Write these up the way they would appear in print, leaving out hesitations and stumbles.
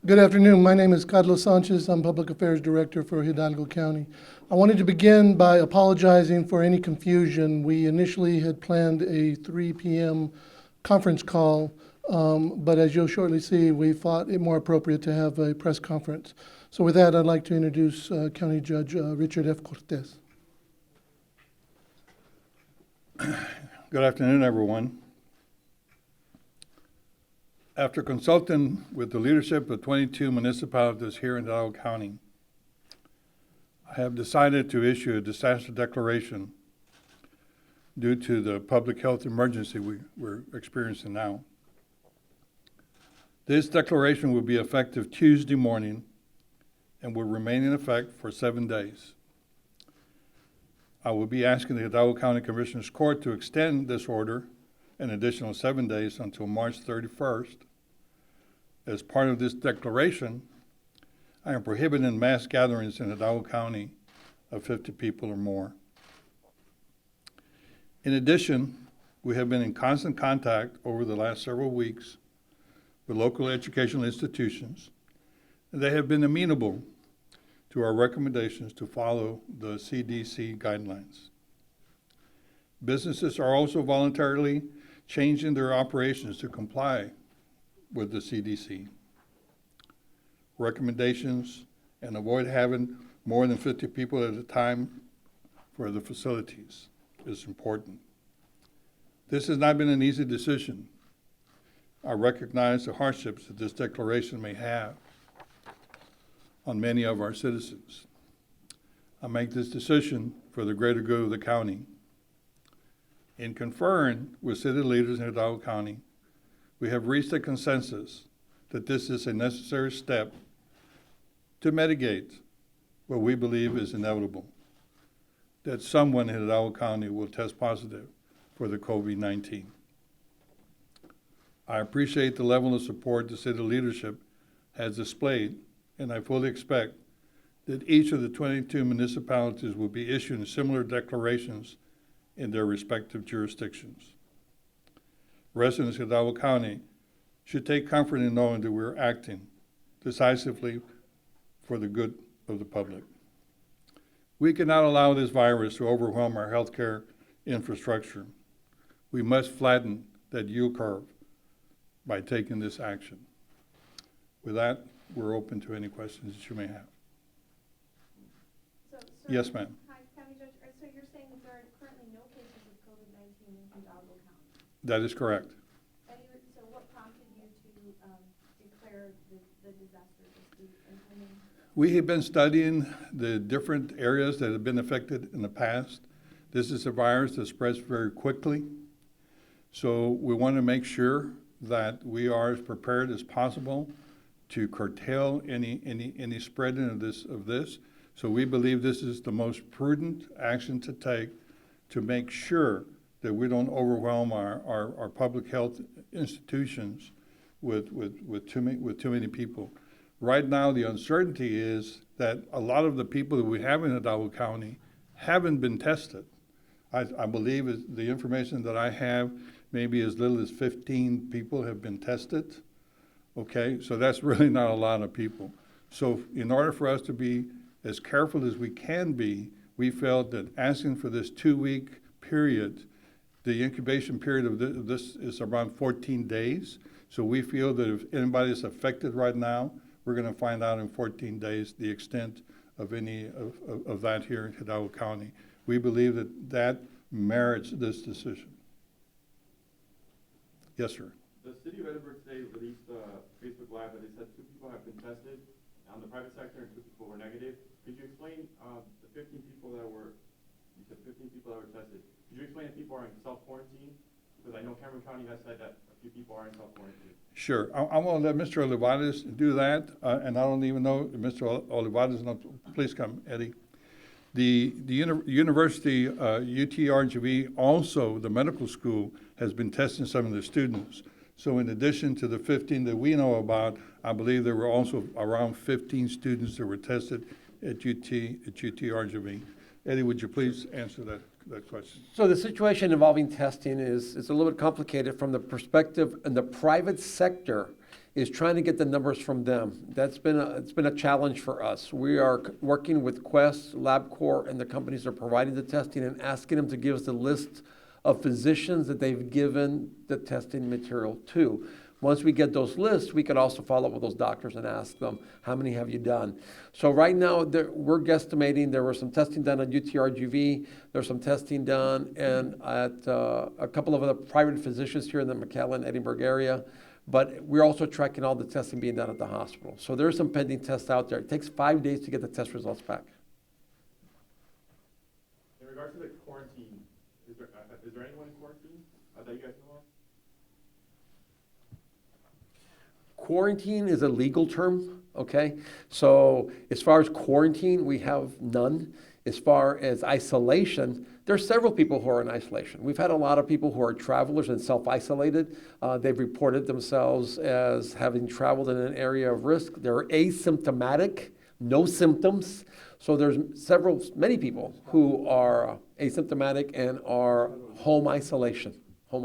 Good afternoon. My name is Carlos Sanchez. I'm Public Affairs Director for Hidalgo County. I wanted to begin by apologizing for any confusion. We initially had planned a 3 p.m. conference call, but as you'll shortly see, we thought it more appropriate to have a press conference. So with that, I'd like to introduce County Judge Richard F. Cortez. Good afternoon, everyone. After consulting with the leadership of 22 municipalities here in Hidalgo County, I have decided to issue a disaster declaration due to the public health emergency we're experiencing now. This declaration will be effective Tuesday morning and will remain in effect for 7 days. I will be asking the Hidalgo County Commissioners Court to extend this order an additional 7 days until March 31st. As part of this declaration, I am prohibiting mass gatherings in Hidalgo County of 50 people or more. In addition, we have been in constant contact over the last several weeks with local educational institutions, and they have been amenable to our recommendations to follow the CDC guidelines. Businesses are also voluntarily changing their operations to comply with the CDC recommendations and avoid having more than 50 people at a time for the facilities is important. This has not been an easy decision. I recognize the hardships that this declaration may have on many of our citizens. I make this decision for the greater good of the county. In conferring with city leaders in Hidalgo County, we have reached a consensus that this is a necessary step to mitigate what we believe is inevitable, that someone in Hidalgo County will test positive for the COVID-19. I appreciate the level of support the city leadership has displayed, and I fully expect that each of the 22 municipalities will be issuing similar declarations in their respective jurisdictions. Residents of Hidalgo County should take comfort in knowing that we're acting decisively for the good of the public. We cannot allow this virus to overwhelm our healthcare infrastructure. We must flatten that yield curve by taking this action. With that, we're open to any questions that you may have. So, Yes, ma'am. Hi, County Judge. So you're saying that there are currently no cases of COVID-19 in Hidalgo County? That is correct. So what prompted you to declare the disaster this week? We have been studying the different areas that have been affected in the past. This is a virus that spreads very quickly. So we want to make sure that we are as prepared as possible to curtail any spreading of this. So we believe this is the most prudent action to take to make sure that we don't overwhelm our public health institutions with too many people. Right now, the uncertainty is that a lot of the people that we have in Hidalgo County haven't been tested. I believe the information that I have, maybe as little as 15 people have been tested. Okay, so that's really not a lot of people. So in order for us to be as careful as we can be, we felt that asking for this 2-week period, the incubation period of this is around 14 days. So we feel that if anybody is affected right now, we're going to find out in 14 days the extent of any of that here in Hidalgo County. We believe that merits this decision. Yes, sir. The city of Edinburgh today released a Facebook Live that they said 2 people have been tested on the private sector and 2 people were negative. Could you explain the 15 people that were, you said 15 people that were tested. Could you explain if people are in self-quarantine? Because I know Cameron County has said that a few people are in self-quarantine. Sure. I'm going to let Mr. Olivares do that, and I don't even know if Mr. Olivares, no, please come, Eddie. The university, UTRGV, also the medical school, has been testing some of the students. So in addition to the 15 that we know about, I believe there were also around 15 students that were tested at UTRGV. Eddie, would you please answer that question? So the situation involving testing is a little bit complicated from the perspective in the private sector. is trying to get the numbers from them. It's been a challenge for us. We are working with Quest, LabCorp, and the companies that are providing the testing and asking them to give us the list of physicians that they've given the testing material to. Once we get those lists, we could also follow up with those doctors and ask them, how many have you done? So right now, we're guesstimating there was some testing done at UTRGV, there's some testing done and at a couple of other private physicians here in the McAllen, Edinburgh area, but we're also tracking all the testing being done at the hospital. So there's some pending tests out there. It takes 5 days to get the test results back. In regards to the quarantine, is there anyone in quarantine that you guys know of? Quarantine is a legal term, okay? So as far as quarantine, we have none. As far as isolation, there's several people who are in isolation. We've had a lot of people who are travelers and self-isolated. They've reported themselves as having traveled in an area of risk. They're asymptomatic, no symptoms. So there's many people who are asymptomatic and are home isolation. There's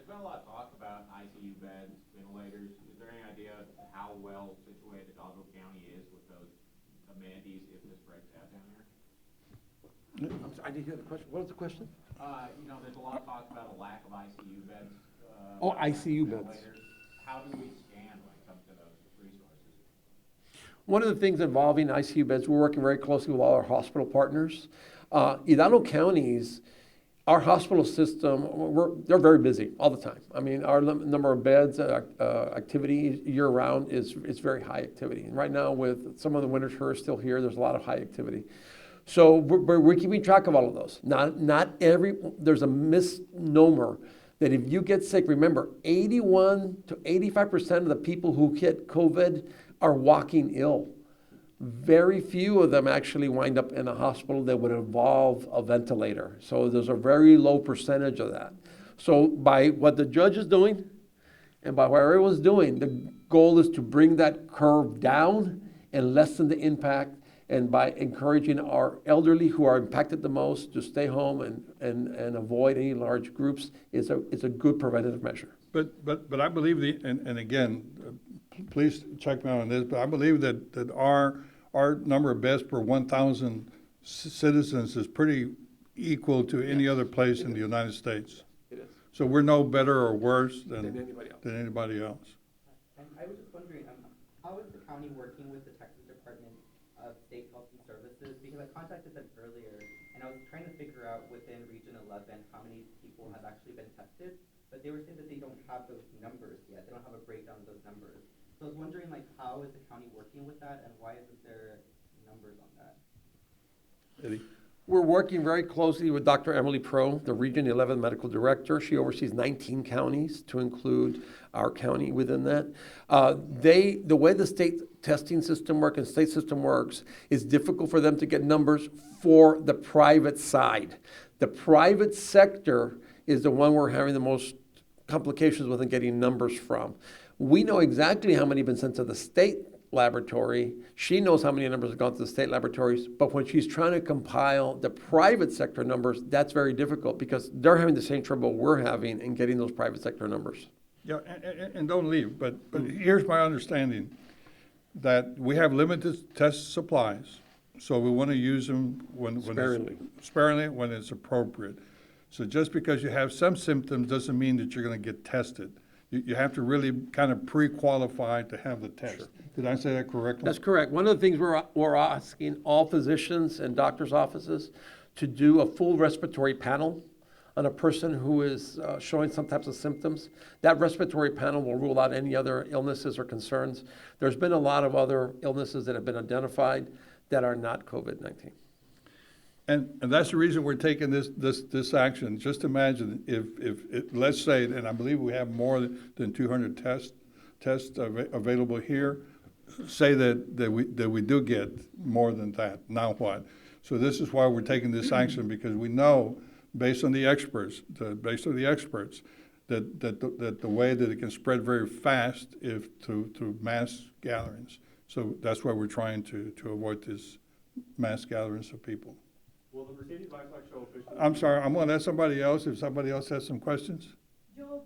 been a lot of talk about ICU beds, ventilators. Is there any idea how well situated Hidalgo County is with those amenities if this breaks out down here? I'm sorry, I didn't hear the question. What was the question? There's a lot of talk about a lack of ICU beds. ICU beds. Ventilators. How do we stand when it comes to those resources? One of the things involving ICU beds, we're working very closely with all our hospital partners. Hidalgo County's, our hospital system, they're very busy all the time. I mean, our number of beds, activity year-round is very high activity. And right now, with some of the winter tourists still here, there's a lot of high activity. So we're keeping track of all of those. There's a misnomer that if you get sick, remember, 81 to 85% of the people who get COVID are walking ill. Very few of them actually wind up in a hospital that would involve a ventilator. So there's a very low percentage of that. So by what the judge is doing and by what everyone's doing, the goal is to bring that curve down and lessen the impact, and by encouraging our elderly who are impacted the most to stay home and avoid any large groups is a good preventative measure. But I believe and again, please check me out on this, but I believe that our number of beds per 1,000 citizens is pretty equal to any other place in the United States. It is. So we're no better or worse than anybody else. And I was just wondering, how is the county working with the Texas Department of State Health and Services? Because I contacted them earlier, and I was trying to figure out within Region 11 how many people have actually been tested, but they were saying that they don't have those numbers yet. They don't have a breakdown of those numbers. So I was wondering, how is the county working with that, and why isn't there numbers on that? Eddie? We're working very closely with Dr. Emily Pro, the Region 11 Medical Director. She oversees 19 counties to include our county within that. The way the state testing system works and state system works is difficult for them to get numbers for the private side. The private sector is the one we're having the most complications with and getting numbers from. We know exactly how many have been sent to the state laboratory. She knows how many numbers have gone to the state laboratories, but when she's trying to compile the private sector numbers, that's very difficult because they're having the same trouble we're having in getting those private sector numbers. Yeah, and don't leave, but here's my understanding, that we have limited test supplies, so we want to use them sparingly when it's appropriate. So just because you have some symptoms doesn't mean that you're going to get tested. You have to really kind of pre-qualify to have the test. Sure. Did I say that correctly? That's correct. One of the things we're asking all physicians and doctors' offices to do a full respiratory panel on a person who is showing some types of symptoms. That respiratory panel will rule out any other illnesses or concerns. There's been a lot of other illnesses that have been identified that are not COVID-19. And that's the reason we're taking this action. Just imagine if let's say, and I believe we have more than 200 tests available here. Say that we do get more than that. Now what? So this is why we're taking this action, because we know, based on the experts, that the way that it can spread very fast if through mass gatherings. So that's why we're trying to avoid this mass gatherings of people. Will the Mercedes livestock show officially? I'm sorry, I'm going to ask somebody else if somebody else has some questions. Yo les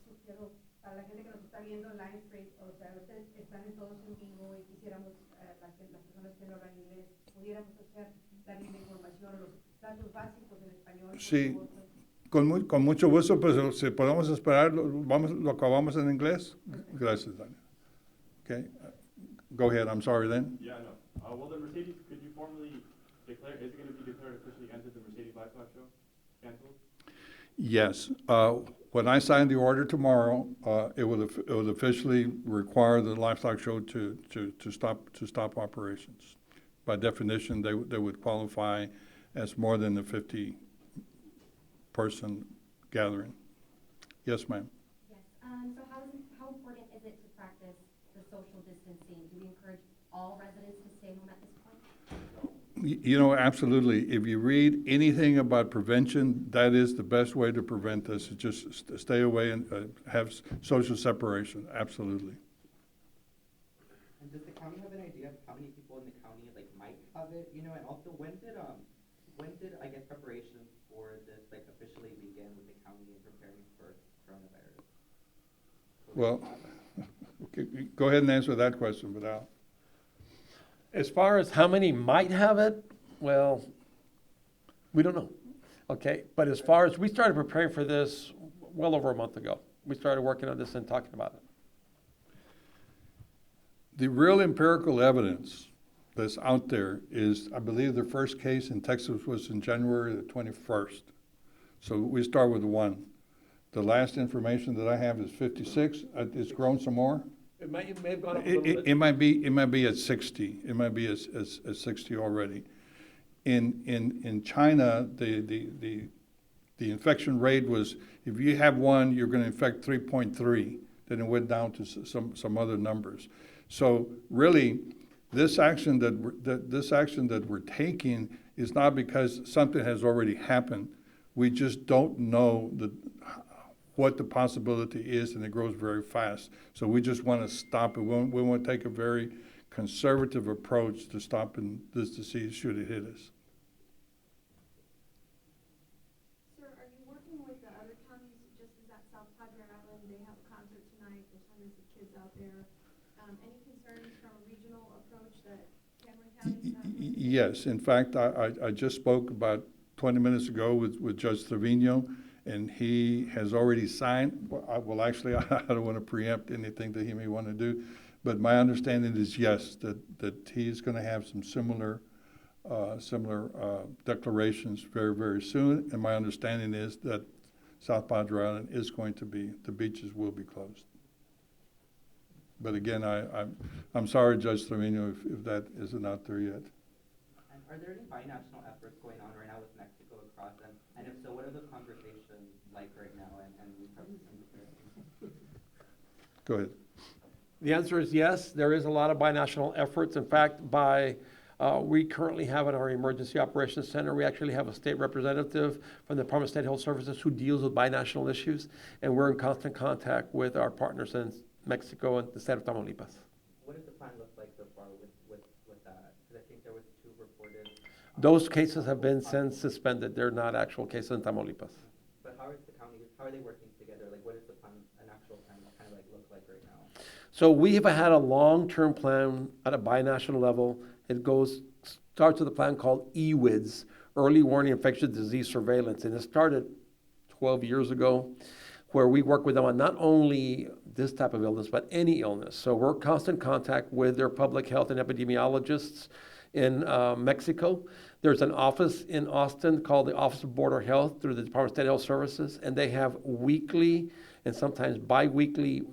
sugiero demonstrate, o sea, ustedes están en todos en vivo y quisiéramos, las personas que no hablan inglés, pudiéramos hacer, darle la información, los datos básicos en español. por Sí. favor, pues. Con mucho gusto, pues si podemos esperar, lo acabamos en inglés. Gracias, Daniel. Okay, go ahead, I'm sorry then. Yeah, no. Well, the Mercedes, could you formally declare, is it going to be declared officially entered the Mercedes Livestock Show? Canceled? Yes, when I sign the order tomorrow, it will officially require the livestock show to stop operations. By definition, they would qualify as more than the 50-person gathering. Yes, ma'am. Yes, so how important is it to practice the social distancing? Do we encourage all residents to stay home at this point? You know, absolutely. If you read anything about prevention, that is the best way to prevent this, is just stay away and have social separation, absolutely. And does the county have an idea of how many people in the county like might have it? You know, and also when did I guess preparations for this like officially begin with the county in preparing for coronavirus? Well, okay, go ahead and answer that question, Vidal. As far as how many might have it, well, we don't know. Okay, but as far as, we started preparing for this well over a month ago. We started working on this and talking about it. The real empirical evidence that's out there is, I believe the first case in Texas was in January the 21st. So we start with 1. The last information that I have is 56. It's grown some more. It may have gone up a little bit. It might be at 60. It might be at 60 already. In China, the infection rate was, if you have 1, you're going to infect 3.3. Then it went down to some other numbers. So really, this action that we're taking is not because something has already happened. We just don't know what the possibility is, and it grows very fast. So we just want to stop it. We want to take a very conservative approach to stopping this disease should it hit us. Sir, are you working with the other counties, just as at South Padre Island, they have a concert tonight, there's hundreds of kids out there. Any concerns from a regional approach that Cameron County's not? Yes, in fact, I just spoke about 20 minutes ago with Judge Savino, and he has already signed. Well, actually, I don't want to preempt anything that he may want to do, but my understanding is yes, that he's going to have some similar declarations very, very soon. And my understanding is that South Padre Island is going to be, the beaches will be closed. But again, I'm sorry, Judge Savino, if that isn't out there yet. And are there any binational efforts going on right now with Mexico across them? And if so, what are the conversations like right now? And we probably Go ahead. The answer is yes, there is a lot of binational efforts. In fact, we currently have in our Emergency Operations Center, we actually have a state representative from the Department of State Health Services who deals with binational issues, and we're in constant contact with our partners in Mexico and the state of Tamaulipas. What does the plan look like so far with that? Because I think there was 2 reported. Those cases have been since suspended. They're not actual cases in Tamaulipas. But how are they working together? Like, what is the plan, an actual plan, kind of like look like right now? So we have had a long-term plan at a binational level. It starts with a plan called EWIDS, Early Warning Infectious Disease Surveillance, and it started 12 years ago, where we work with them on not only this type of illness, but any illness. So we're in constant contact with their public health and epidemiologists in Mexico. There's an office in Austin called the Office of Border Health through the Department of State Health Services, and they have weekly and sometimes bi-weekly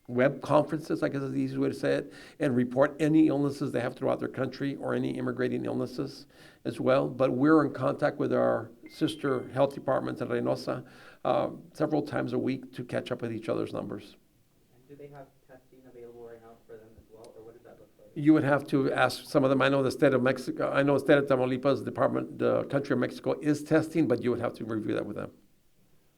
web conferences, I guess is the easiest way to say it, and report any illnesses they have throughout their country or any immigrating illnesses as well. But we're in contact with our sister health departments at Reynosa several times a week to catch up with each other's numbers. And do they have testing available right now for them as well, or what does that look like? You would have to ask some of them. I know the state of Mexico, I know the state of Tamaulipas, the country of Mexico is testing, but you would have to review that with them.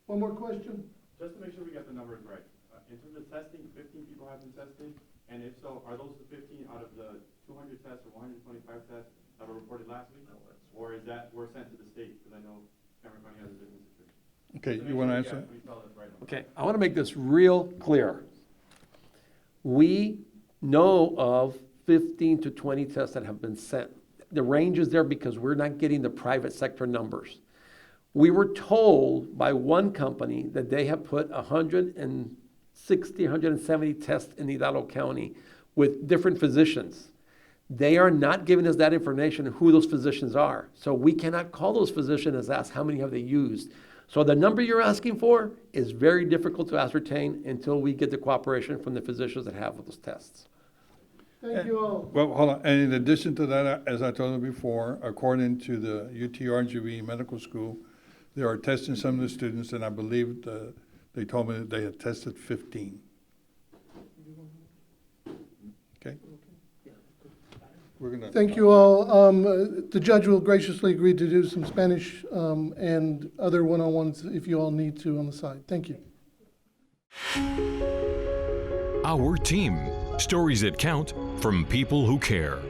One more question? Just to make sure we get the numbers right. In terms of testing, 15 people have been tested, and if so, are those the 15 out of the 200 tests or 125 tests that were reported last week? Or is that were sent to the state? Because I know Cameron County has a different situation. Okay, you want to answer? We spell it right now. Okay, I want to make this real clear. We know of 15 to 20 tests that have been sent. The range is there because we're not getting the private sector numbers. We were told by one company that they have put 160, 170 tests in Hidalgo County with different physicians. They are not giving us that information, who those physicians are. So we cannot call those physicians and ask how many have they used. So the number you're asking for is very difficult to ascertain until we get the cooperation from the physicians that have those tests. Thank you all. Well, hold on, and in addition to that, as I told you before, according to the UTRGV Medical School, they are testing some of the students, and I believe they told me that they had tested 15. Okay? We're gonna. Thank you all. The judge will graciously agree to do some Spanish and other one-on-ones if you all need to on the side. Thank you. Our team. Stories that count from people who care.